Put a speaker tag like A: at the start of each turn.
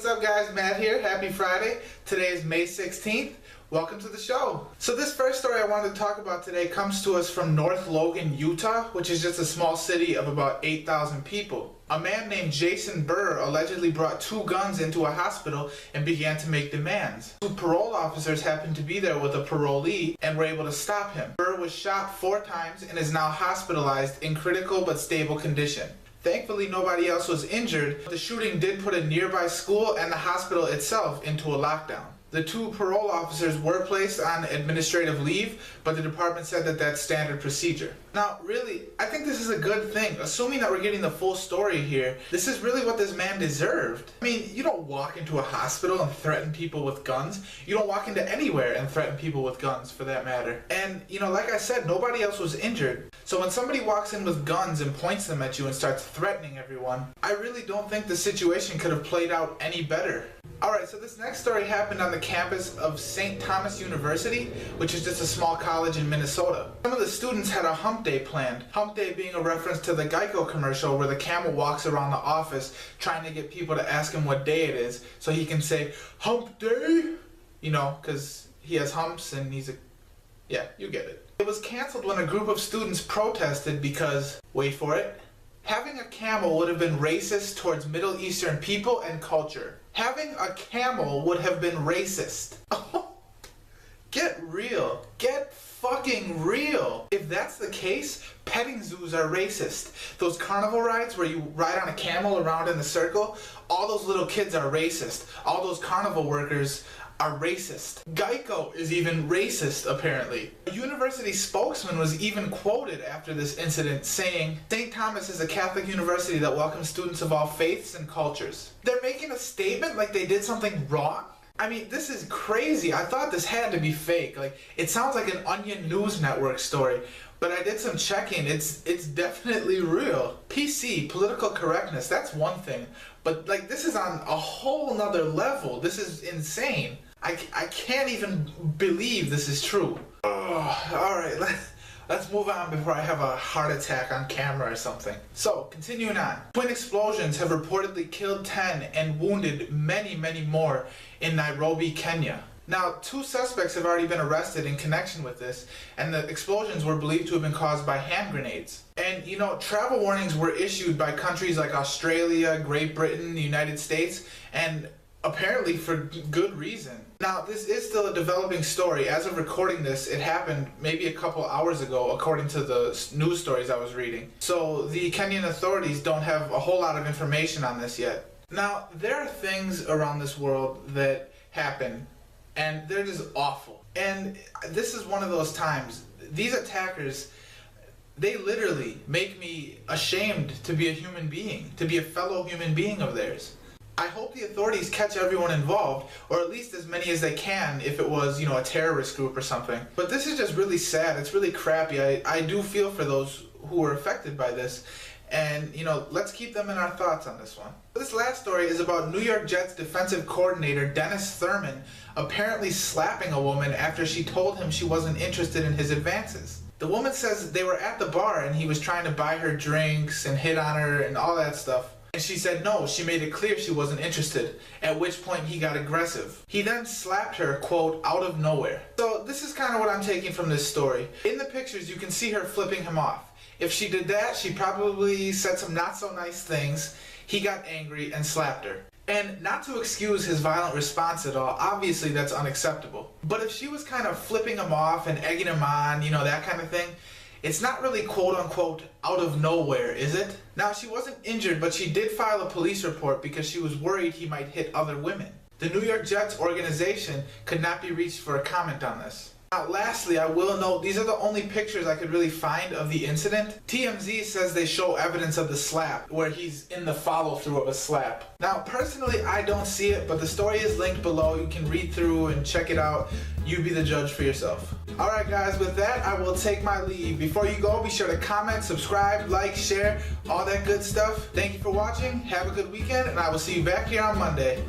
A: what's up guys? Matt here. Happy Friday. Today is May 16th. Welcome to the show. So this first story I wanted to talk about today comes to us from North Logan, Utah, which is just a small city of about 8,000 people. A man named Jason Burr allegedly brought 2 guns into a hospital and began to make demands. 2 parole officers happened to be there with a parolee and were able to stop him. Burr was shot 4 times and is now hospitalized in critical but stable condition. Thankfully, nobody else was injured. The shooting did put a nearby school and the hospital itself into a lockdown. The 2 parole officers were placed on administrative leave, but the department said that that's standard procedure. Now, really, I think this is a good thing. Assuming that we're getting the full story here, this is really what this man deserved. I mean, you don't walk into a hospital and threaten people with guns. You don't walk into anywhere and threaten people with guns, for that matter. And, like I said, nobody else was injured. So when somebody walks in with guns and points them at you and starts threatening everyone, I really don't think the situation could have played out any better. Alright, so this next story happened on the campus of St. Thomas University, which is just a small college in Minnesota. Some of the students had a hump day planned. Hump day being a reference to the Geico commercial where the camel walks around the office trying to get people to ask him what day it is so he can say, "Hump day?" Because he has humps and he's yeah, you get it. It was canceled when a group of students protested because, wait for it, having a camel would have been racist towards Middle Eastern people and culture. Having a camel would have been racist. Get real. Get fucking real. If that's the case, petting zoos are racist. Those carnival rides where you ride on a camel around in a circle, all those little kids are racist. All those carnival workers are racist. Geico is even racist, apparently. A university spokesman was even quoted after this incident saying, "St. Thomas is a Catholic university that welcomes students of all faiths and cultures." They're making a statement like they did something wrong? I mean, this is crazy. I thought this had to be fake. It sounds like an Onion News Network story. But I did some checking. It's definitely real. PC, political correctness, that's one thing. But this is on a whole nother level. This is insane. I can't even believe this is true. Alright, let's move on before I have a heart attack on camera or something. So, continuing on. Twin explosions have reportedly killed 10 and wounded many, many more in Nairobi, Kenya. Now, 2 suspects have already been arrested in connection with this, and the explosions were believed to have been caused by hand grenades. And, travel warnings were issued by countries like Australia, Great Britain, the United States, and apparently for good reason. Now, this is still a developing story. As of recording this, it happened maybe a couple hours ago, according to the news stories I was reading. So the Kenyan authorities don't have a whole lot of information on this yet. Now, there are things around this world that happen, and they're just awful. And this is one of those times. These attackers, they literally make me ashamed to be a human being, to be a fellow human being of theirs. I hope the authorities catch everyone involved, or at least as many as they can if it was, a terrorist group or something. But this is just really sad. It's really crappy. I do feel for those who were affected by this. And, let's keep them in our thoughts on this one. This last story is about New York Jets defensive coordinator Dennis Thurman apparently slapping a woman after she told him she wasn't interested in his advances. The woman says they were at the bar and he was trying to buy her drinks and hit on her and all that stuff. And she said no, she made it clear she wasn't interested, at which point he got aggressive. He then slapped her, quote, out of nowhere. So this is kind of what I'm taking from this story. In the pictures you can see her flipping him off. If she did that, she probably said some not so nice things. He got angry and slapped her. And not to excuse his violent response at all, obviously that's unacceptable. But if she was kind of flipping him off and egging him on, that kind of thing, it's not really quote-unquote out of nowhere, is it? Now, she wasn't injured, but she did file a police report because she was worried he might hit other women. The New York Jets organization could not be reached for a comment on this. Now, lastly, I will note these are the only pictures I could really find of the incident. TMZ says they show evidence of the slap, where he's in the follow-through of a slap. Now, personally, I don't see it, but the story is linked below. You can read through and check it out. You be the judge for yourself. Alright guys, with that, I will take my leave. Before you go, be sure to comment, subscribe, like, share, all that good stuff. Thank you for watching. Have a good weekend, and I will see you back here on Monday.